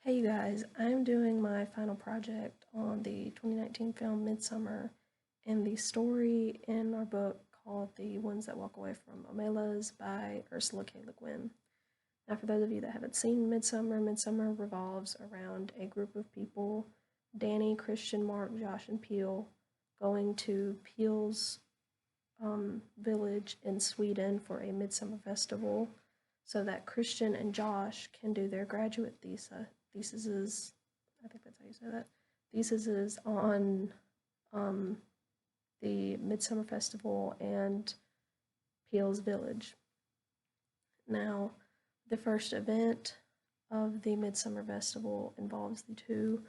Hey you guys, I'm doing my final project on the 2019 film Midsommar and the story in our book called The Ones That Walk Away from Omelas by Ursula K. LeGuin. Now for those of you that haven't seen Midsommar revolves around a group of people, Danny, Christian, Mark, Josh, and Peel, going to Peel's village in Sweden for a midsummer festival so that Christian and Josh can do their graduate theses. I think that's how you say that. Theses on um, the Midsummer Festival and Peel's Village. Now, the first event of the Midsummer Festival involves the two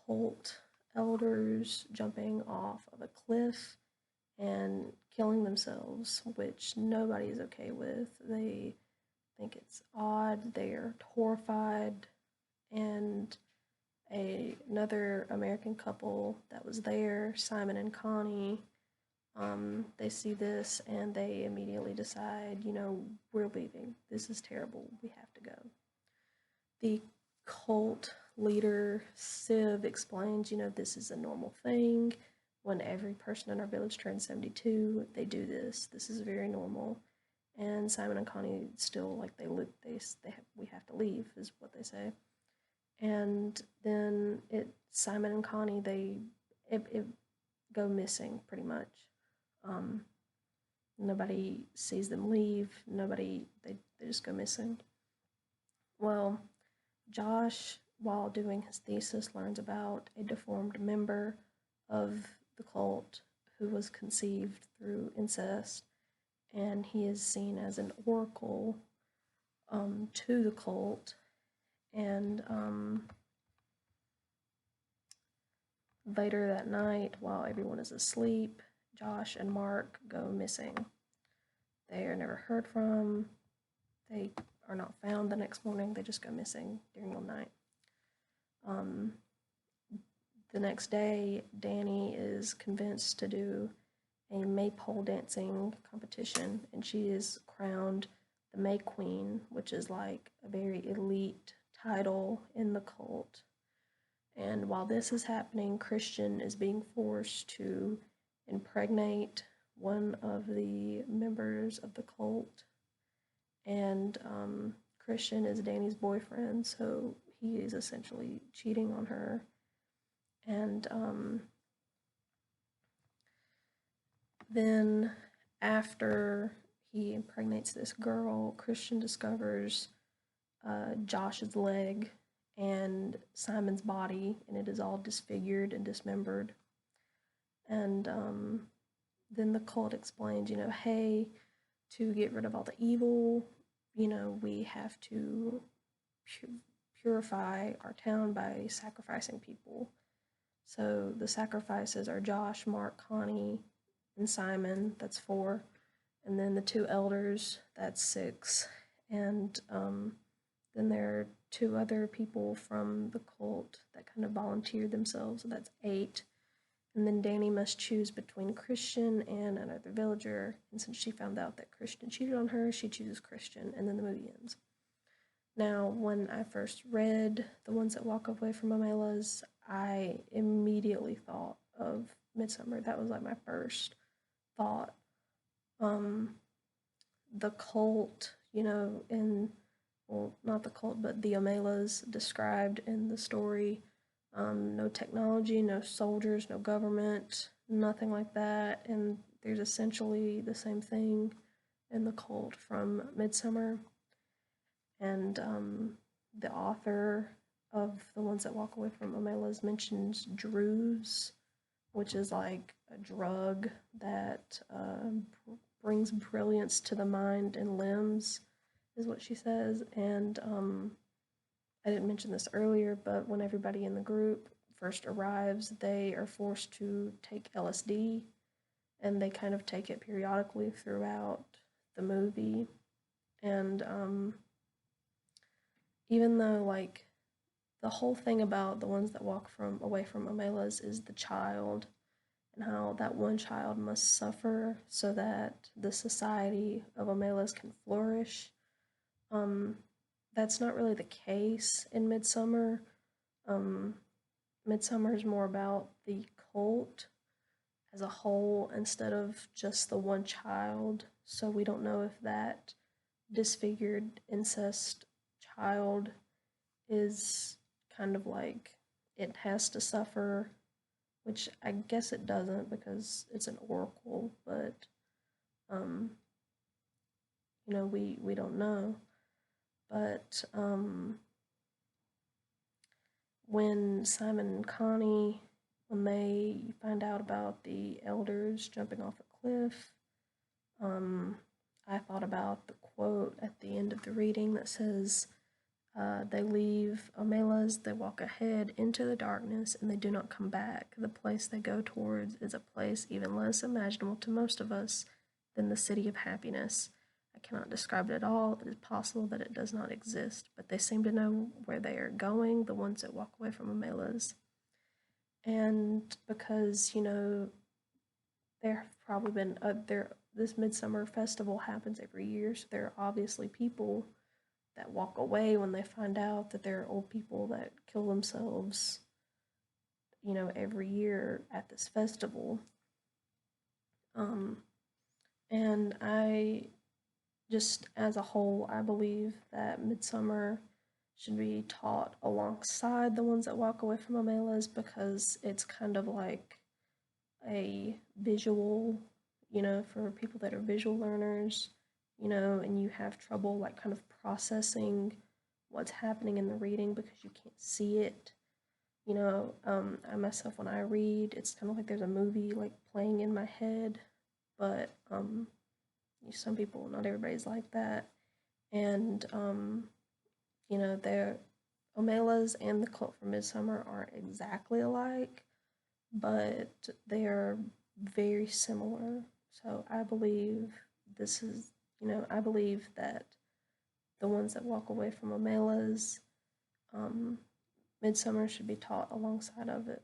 cult elders jumping off of a cliff and killing themselves, which nobody is okay with. They think it's odd, they are horrified, and another American couple that was there, Simon and Connie, they see this and they immediately decide, we're leaving. This is terrible. We have to go. The cult leader, Siv, explains, this is a normal thing. When every person in our village turns 72, they do this. This is very normal. And Simon and Connie still, we have to leave, is what they say. And then Simon and Connie, they go missing pretty much. Nobody sees them leave. They just go missing. Well, Josh, while doing his thesis, learns about a deformed member of the cult who was conceived through incest, and he is seen as an oracle to the cult. And later that night, while everyone is asleep, Josh and Mark go missing. They are never heard from. They are not found the next morning. They just go missing during the night. The next day, Danny is convinced to do a maypole dancing competition, and she is crowned the May Queen, which is like a very elite title in the cult. And while this is happening, Christian is being forced to impregnate one of the members of the cult. And Christian is Danny's boyfriend, so he is essentially cheating on her. And then after he impregnates this girl, Christian discovers Josh's leg and Simon's body, and it is all disfigured and dismembered. And then the cult explains, hey, to get rid of all the evil, we have to purify our town by sacrificing people. So the sacrifices are Josh, Mark, Connie, and Simon, that's 4. And then the 2 elders, that's 6. And then there are 2 other people from the cult that kind of volunteered themselves, so that's 8. And then Danny must choose between Christian and another villager. And since she found out that Christian cheated on her, she chooses Christian, and then the movie ends. Now, when I first read The Ones That Walk Away from Omelas, I immediately thought of Midsommar. That was like my first thought. The cult, well, not the cult, but the Omelas described in the story. No technology, no soldiers, no government, nothing like that. And there's essentially the same thing in the cult from Midsommar. And the author of The Ones That Walk Away from Omelas mentions drues, which is like a drug that brings brilliance to the mind and limbs, is what she says. And I didn't mention this earlier, but when everybody in the group first arrives, they are forced to take LSD, and they kind of take it periodically throughout the movie. And even though, like, the whole thing about The Ones That Walk away from Omelas is the child, and how that one child must suffer so that the society of Omelas can flourish. that's not really the case in Midsommar. Um, Midsommar is more about the cult as a whole instead of just the one child. So we don't know if that disfigured incest child is kind of like it has to suffer, which I guess it doesn't because it's an oracle, but um, we don't know. But when Simon and Connie, when they find out about the elders jumping off a cliff, I thought about the quote at the end of the reading that says, they leave Omelas, they walk ahead into the darkness, and they do not come back. The place they go towards is a place even less imaginable to most of us than the city of happiness. I cannot describe it at all. It is possible that it does not exist, but they seem to know where they are going, the ones that walk away from Omelas. And because, there have probably been, this Midsummer Festival happens every year, so there are obviously people that walk away when they find out that there are old people that kill themselves, every year at this festival. And I just, as a whole, I believe that Midsummer should be taught alongside the ones that walk away from Omelas because it's kind of like a visual, for people that are visual learners, and you have trouble like kind of processing what's happening in the reading because you can't see it. I myself, when I read, it's kind of like there's a movie like playing in my head, but some people, not everybody's like that. And, they're Omelas and the cult from Midsummer aren't exactly alike, but they are very similar. So I believe this is, I believe that the ones that walk away from Omelas, Midsummer should be taught alongside of it.